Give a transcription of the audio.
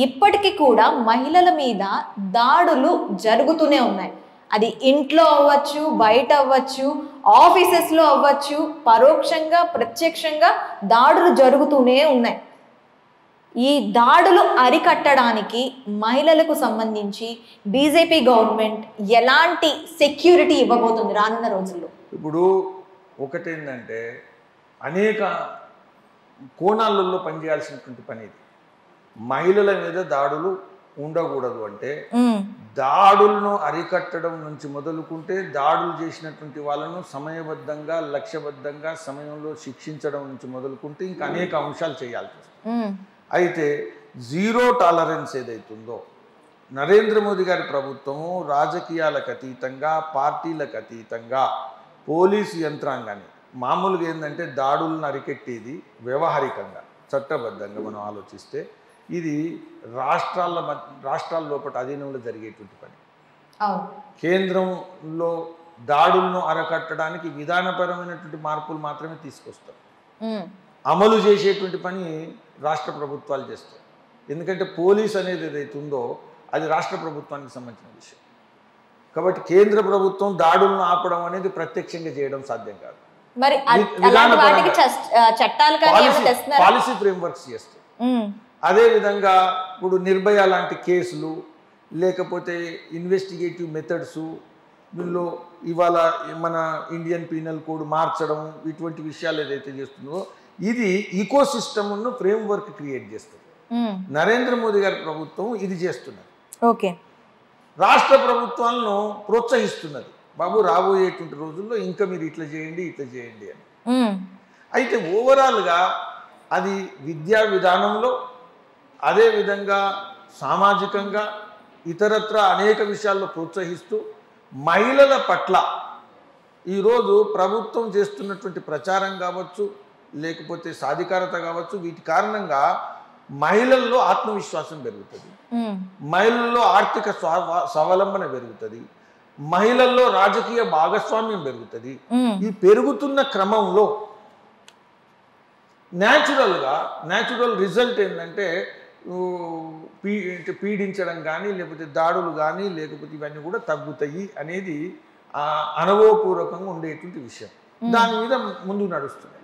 ఇప్పటికీ కూడా మహిళల మీద దాడులు జరుగుతూనే ఉన్నాయి. అది ఇంట్లో అవ్వచ్చు, బయట అవ్వచ్చు, ఆఫీసెస్లో అవ్వచ్చు, పరోక్షంగా ప్రత్యక్షంగా దాడులు జరుగుతూనే ఉన్నాయి. ఈ దాడులు అరికట్టడానికి మహిళలకు సంబంధించి బీజేపీ గవర్నమెంట్ ఎలాంటి సెక్యూరిటీ ఇవ్వబోతుంది రానున్న రోజుల్లో? ఇప్పుడు ఒకటేంటంటే అనేక కోణాలలో పనిచేయాల్సినటువంటి పని ఇది. మహిళల మీద దాడులు ఉండకూడదు అంటే దాడులను అరికట్టడం నుంచి మొదలుకుంటే దాడులు చేసినటువంటి వాళ్ళను సమయబద్ధంగా లక్ష్యబద్ధంగా సమయంలో శిక్షించడం నుంచి మొదలుకుంటే ఇంకా అనేక అంశాలు చేయాల్సి వస్తుంది. అయితే జీరో టాలరెన్స్ ఏదైతుందో నరేంద్ర మోదీ గారి ప్రభుత్వము రాజకీయాలకు అతీతంగా పార్టీలకు అతీతంగా పోలీసు యంత్రాంగాన్ని మామూలుగా ఏంటంటే దాడులను అరికెట్టేది వ్యవహారికంగా చట్టబద్ధంగా మనం ఆలోచిస్తే ఇది రాష్ట్రాల లోపల అధీనంలో జరిగేటువంటి పని. కేంద్రంలో దాడులను అరకట్టడానికి విధానపరమైనటువంటి మార్పులు మాత్రమే తీసుకొస్తారు. అమలు చేసేటువంటి పని రాష్ట్ర ప్రభుత్వాలు చేస్తాయి. ఎందుకంటే పోలీస్ అనేది ఏదైతే ఉందో అది రాష్ట్ర ప్రభుత్వానికి సంబంధించిన విషయం. కాబట్టి కేంద్ర ప్రభుత్వం దాడులను ఆపడం అనేది ప్రత్యక్షంగా చేయడం సాధ్యం కాదు. మరి పాలసీ ఫ్రేమ్వర్క్స్ చేస్తాయి. అదేవిధంగా ఇప్పుడు నిర్భయ లాంటి కేసులు లేకపోతే ఇన్వెస్టిగేటివ్ మెథడ్స్ దీనిలో ఇవాళ మన ఇండియన్ పీనల్ కోడ్ మార్చడం ఇటువంటి విషయాలు ఏదైతే చేస్తుందో ఇది ఈకో సిస్టమ్ను ఫ్రేమ్వర్క్ క్రియేట్ చేస్తుంది. నరేంద్ర మోదీ గారి ప్రభుత్వం ఇది చేస్తున్నది. ఓకే, రాష్ట్ర ప్రభుత్వాలను ప్రోత్సహిస్తున్నది. బాబు రాబోయేటువంటి రోజుల్లో ఇంకా మీరు ఇట్లా చేయండి ఇట్లా చేయండి అని. అయితే ఓవరాల్గా అది విద్యా విధానంలో అదేవిధంగా సామాజికంగా ఇతరత్ర అనేక విషయాల్లో ప్రోత్సహిస్తూ మహిళల పట్ల ఈరోజు ప్రభుత్వం చేస్తున్నటువంటి ప్రచారం కావచ్చు లేకపోతే సాధికారత కావచ్చు వీటి కారణంగా మహిళల్లో ఆత్మవిశ్వాసం పెరుగుతుంది, మహిళల్లో ఆర్థిక స్వావలంబన పెరుగుతుంది, మహిళల్లో రాజకీయ భాగస్వామ్యం పెరుగుతుంది. ఈ పెరుగుతున్న క్రమంలో న్యాచురల్ రిజల్ట్ ఏంటంటే పీడించడం కానీ లేకపోతే దాడులు కానీ లేకపోతే ఇవన్నీ కూడా తగ్గుతాయి అనేది అనుభవపూర్వకంగా ఉండేటువంటి విషయం. దాని మీద ముందుకు నడుస్తుంది.